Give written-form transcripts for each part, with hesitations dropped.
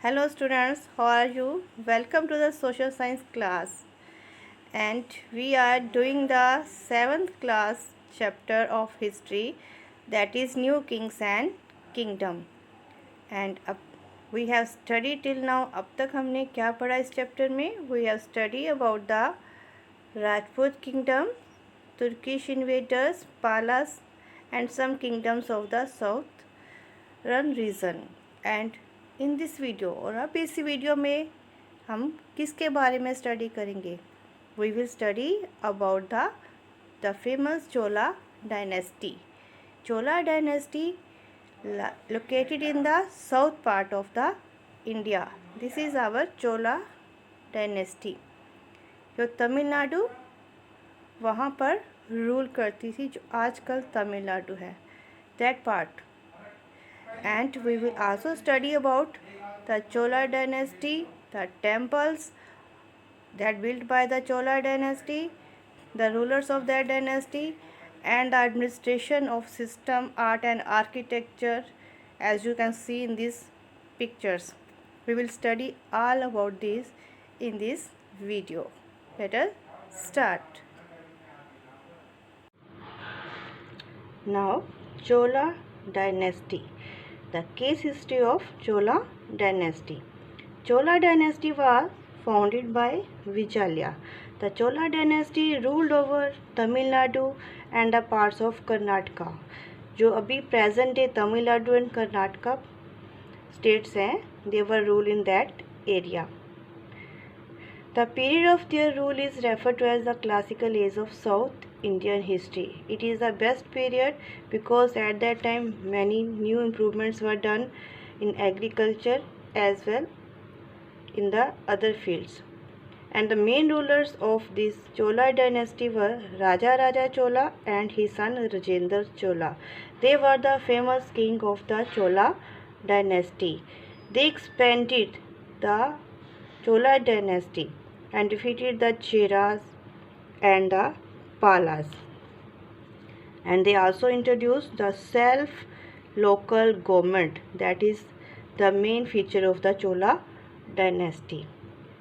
Hello students, how are you? Welcome to the social science class. And we are doing the 7th class chapter of history, that is New Kings and Kingdom. And we have studied till now, अब तक हमने क्या पढ़ा इस chapter में? We have studied about the Rajput kingdom, Turkish invaders, Palas and some kingdoms of the southern region. And in this video, और अब इस वीडियो में हम किसके बारे में स्टडी करेंगे? We will study about the famous Chola dynasty. Chola dynasty located in the south part of the India. This is our Chola dynasty. जो तमिलनाडु वहाँ पर रूल करती थी, जो आजकल तमिलनाडु है, that part. And we will also study about the Chola dynasty, the temples that built by the Chola dynasty, the rulers of that dynasty, and the administration of system, art and architecture, as you can see in these pictures. We will study all about this in this video. Let us start. Now, Chola dynasty. The case history of Chola dynasty. Chola dynasty was founded by Vijaya. The Chola dynasty ruled over Tamil Nadu and the parts of Karnataka. जो अभी present day Tamil Nadu and Karnataka states हैं, they were ruled in that area. The period of their rule is referred to as the classical age of South Indian history. It is the best period because at that time many new improvements were done in agriculture as well in the other fields. And the main rulers of this Chola dynasty were Raja Chola and his son Rajendra Chola. They were the famous king of the Chola dynasty. They expanded the Chola dynasty and defeated the Cheras and the Palas. And they also introduced the self-local government, that is the main feature of the Chola dynasty,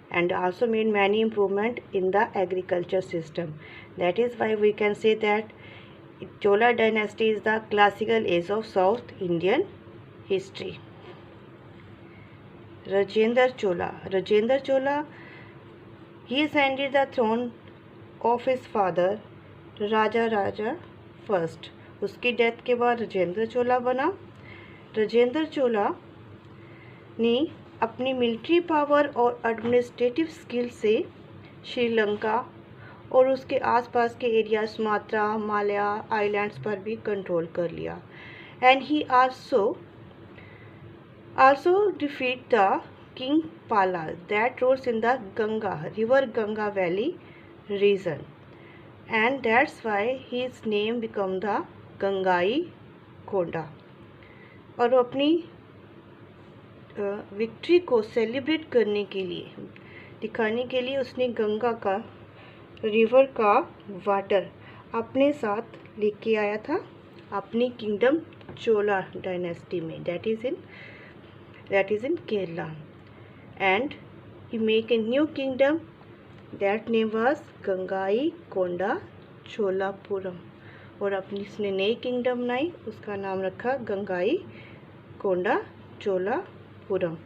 and also made many improvements in the agriculture system. That is why we can say that Chola dynasty is the classical age of South Indian history. Rajendra Chola, he ascended the throne of his father Raja first. उसकी death के बाद राजेंद्र चोला बना. राजेंद्र चोला ने अपनी military power और administrative skill से श्रीलंका और उसके आसपास के एरिया सुमात्रा, मालया आइलैंड्स पर भी कंट्रोल कर लिया. And he also defeat the King Pala that rules in the river Ganga Valley region. And that's why his name become the Gangaikonda. और वो अपनी विक्ट्री को सेलिब्रेट करने के लिए, दिखाने के लिए उसने गंगा का रिवर का वाटर अपने साथ लेके आया था अपनी किंगडम चोला डायनेस्टी में, that is in Kerala. And he make a new kingdom. That name was Gangaikonda Cholapuram. और अपनी इसने नई किंगडम बनाई, उसका नाम रखा Gangaikonda Cholapuram.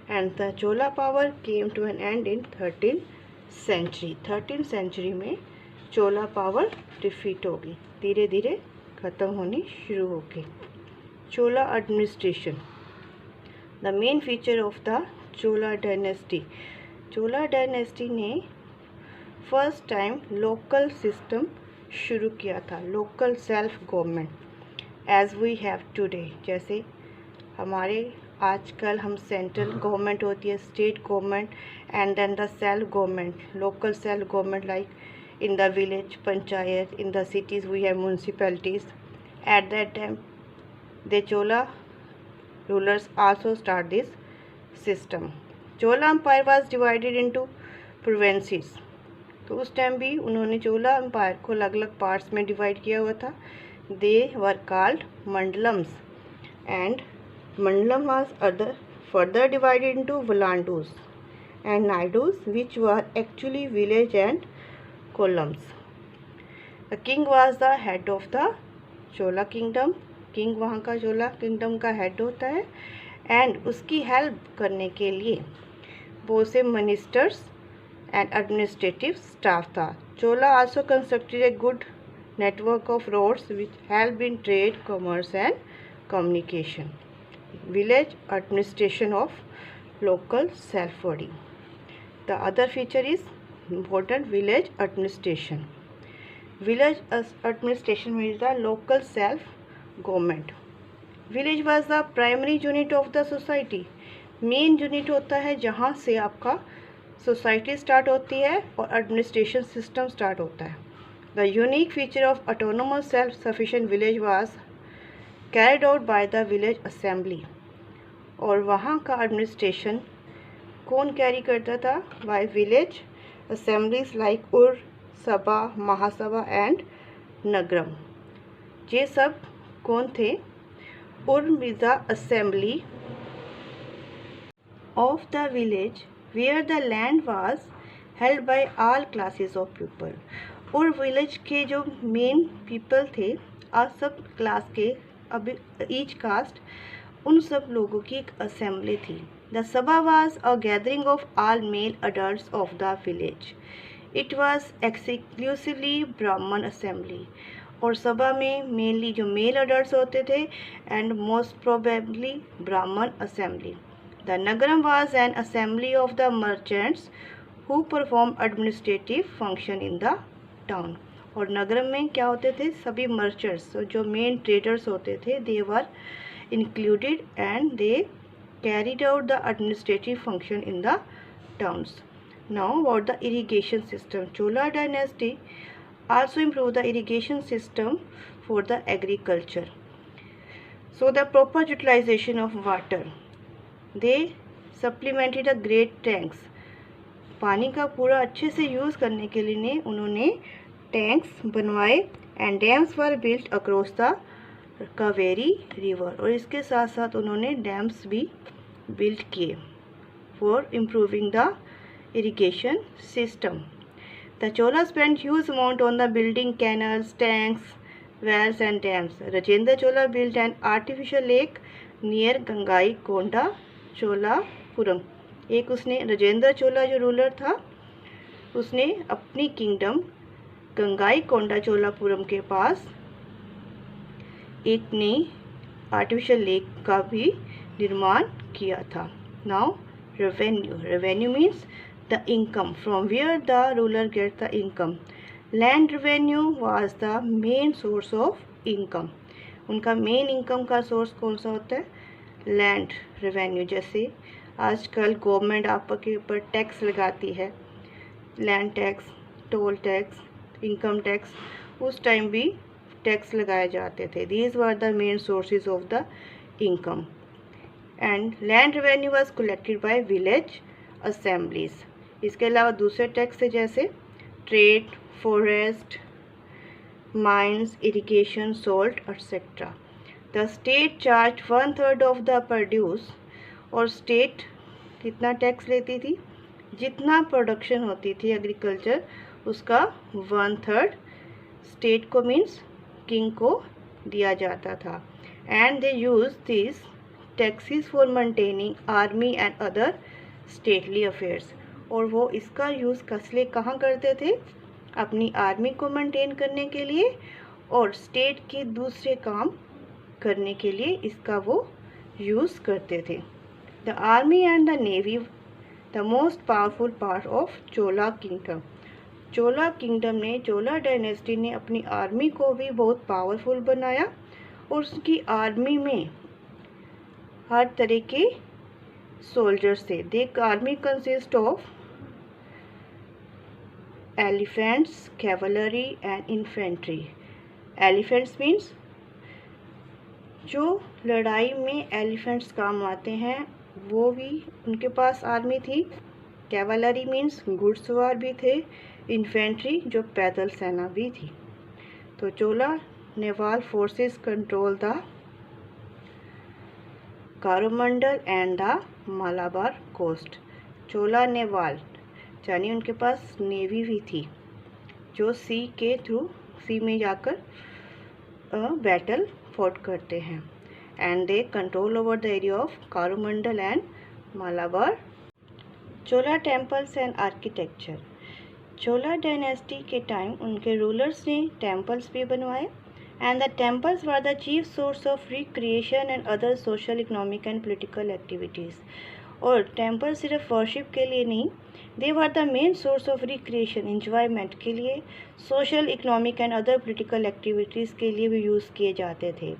And the Chola power came to an end in 13th century. 13th century में चोला पावर डिफीट होगी, धीरे धीरे ख़त्म होनी शुरू हो गई. Chola administration. The main feature of the Chola dynasty. Chola dynasty ने फर्स्ट टाइम लोकल सिस्टम शुरू किया था, local self government as we have today. जैसे हमारे आजकल हम सेंट्रल गवर्नमेंट होती है, state government and then the self government, local self government like in the village panchayat, in the cities we have municipalities. At that time the Chola rulers also start this system. Chola Empire was divided into provinces. तो उस time भी उन्होंने चोला empire को अलग अलग parts में divide किया हुआ था. They were called mandalams. And mandalam was other further divided into Valandus and Naidus, which were actually village and columns. The king was the head of the Chola kingdom. King वहाँ का चोला kingdom का head होता है and उसकी help करने के लिए बहुत से मिनिस्टर्स एंड एडमिनिस्ट्रेटिव स्टाफ था. Chola also constructed a good network of roads which help in trade, commerce and communication. Village administration of local self-body. The other feature is important village administration. Village administration means the local self-government. Village was the primary unit of the society. Main unit होता है जहाँ से आपका society start होती है और administration system start होता है. The unique feature of autonomous self-sufficient village was carried out by the village assembly. और वहाँ का एडमिनिस्ट्रेशन कौन कैरी करता था? By village assemblies like उर, सभा, महासभा एंड नगरम. ये सब कौन थे? उर is the assembly of the village where the land was held by all classes of people. और विलेज के जो मेन पीपल थे और सब क्लास के अभी ईच कास्ट उन सब लोगों की एक असेंबली थी. द सभा was a gathering of all mail adults of the village. It was exclusively ब्राह्मण असेंबली. और सभा में मेनली जो मेल अडल्ट्स होते थे एंड मोस्ट प्रोबेबली ब्राह्मण assembly. The Nagaram was an assembly of the merchants who perform administrative function in the town. और नगरम में क्या होते थे? सभी मर्चेंट्स जो मेन ट्रेडर्स होते थे they were included and they carried out the administrative function in the towns. Now about the irrigation system. Chola dynasty also improve the irrigation system for the agriculture. So the proper utilization of water. They supplemented the great tanks. पानी का पूरा अच्छे से use करने के लिए उन्होंने tanks बनवाए and dams were built across the Kaveri river. और इसके साथ साथ उन्होंने डैम्स भी बिल्ट किए for improving the irrigation system. The Chola spend huge amount on the building canals, tanks, wells and dams. Rajendra Chola built an artificial lake near Gangaikonda Cholapuram. एक उसने राजेंद्र चोला जो रूलर था उसने अपनी किंगडम गंगाई कोंडा चोलापुरम के पास एक नई आर्टिफिशियल लेक का भी निर्माण किया था. Now revenue. Revenue means the income from where the ruler get the income. Land revenue was the main source of income. उनका मेन इनकम का सोर्स कौन सा होता है? Land revenue. जैसे आजकल गवर्नमेंट आपके ऊपर टैक्स लगाती है, land tax, toll tax, income tax. उस टाइम भी टैक्स लगाए जाते थे. These were the main sources of the income and land revenue was collected by village assemblies. इसके अलावा दूसरे टैक्स है जैसे trade, forest, mines, irrigation, salt etcetera. The state charge 1/3 of the produce. और स्टेट कितना टैक्स लेती थी? जितना प्रोडक्शन होती थी एग्रीकल्चर उसका 1/3 स्टेट को मीन्स किंग को दिया जाता था. And they use this taxes for maintaining army and other stately affairs. और वो इसका यूज़ कसले कहाँ करते थे? अपनी आर्मी को मेंटेन करने के लिए और स्टेट के दूसरे काम करने के लिए इसका वो यूज़ करते थे. The army and the navy the most powerful part of Chola kingdom. Chola kingdom ने, चोला डायनेस्टी ने अपनी आर्मी को भी बहुत पावरफुल बनाया और उसकी आर्मी में हर तरह के सोल्जर्स थे. The army consist of elephants, cavalry and infantry. Elephants means जो लड़ाई में एलिफेंट्स काम आते हैं वो भी उनके पास आर्मी थी. कैवलरी मीन्स घुड़सवार भी थे. इन्फेंट्री जो पैदल सेना भी थी. तो Chola naval forces control the Coromandel and the Malabar coast. Chola naval, यानी उनके पास नेवी भी थी जो सी के थ्रू, सी में जाकर बैटल फॉट करते हैं। And they control over the area of Coromandel and Malabar. Chola temples and architecture, Chola dynasty के टाइम उनके रूलर्स ने टेम्पल्स भी बनवाए। And the temples were the chief source of recreation and other social, economic and political activities. और temple सिर्फ worship के लिए नहीं, they were the main source of recreation, enjoyment के लिए, social, economic and other political activities के लिए भी यूज़ किए जाते थे।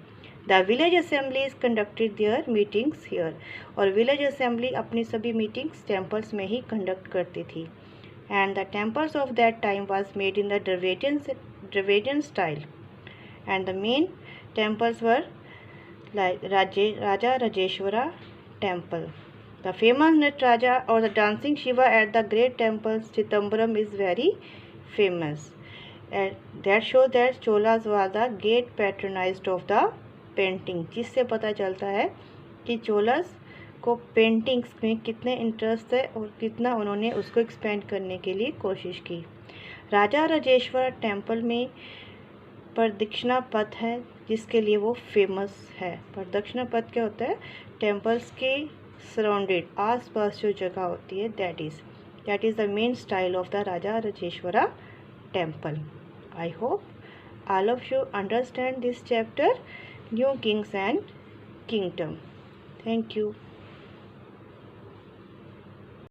The village assemblies conducted there meetings here, और विलेज असेंबली अपनी सभी मीटिंग्स टेम्पल्स में ही कंडक्ट करती थी। And the temples of that time was made in the Dravidian style. And the main temples were Raja Rajeshwara temple. The famous Nataraja or the dancing Shiva at the great temple Chidambaram is very famous. And that shows that Cholas were the great patronized of the painting, जिससे पता चलता है कि चोलास को paintings में कितने interest है और कितना उन्होंने उसको एक्सपेंड करने के लिए कोशिश की। राजा राजेश्वर टेम्पल में प्रदक्षिणा पथ है जिसके लिए वो फेमस है। प्रदक्षिणा पथ क्या होता है? टेम्पल्स के सराउंडेड, आसपास जो जगह होती है, that is the main style of the Raja Rajeshwara temple. I hope all of you understand this chapter, New Kings and Kingdom. Thank you.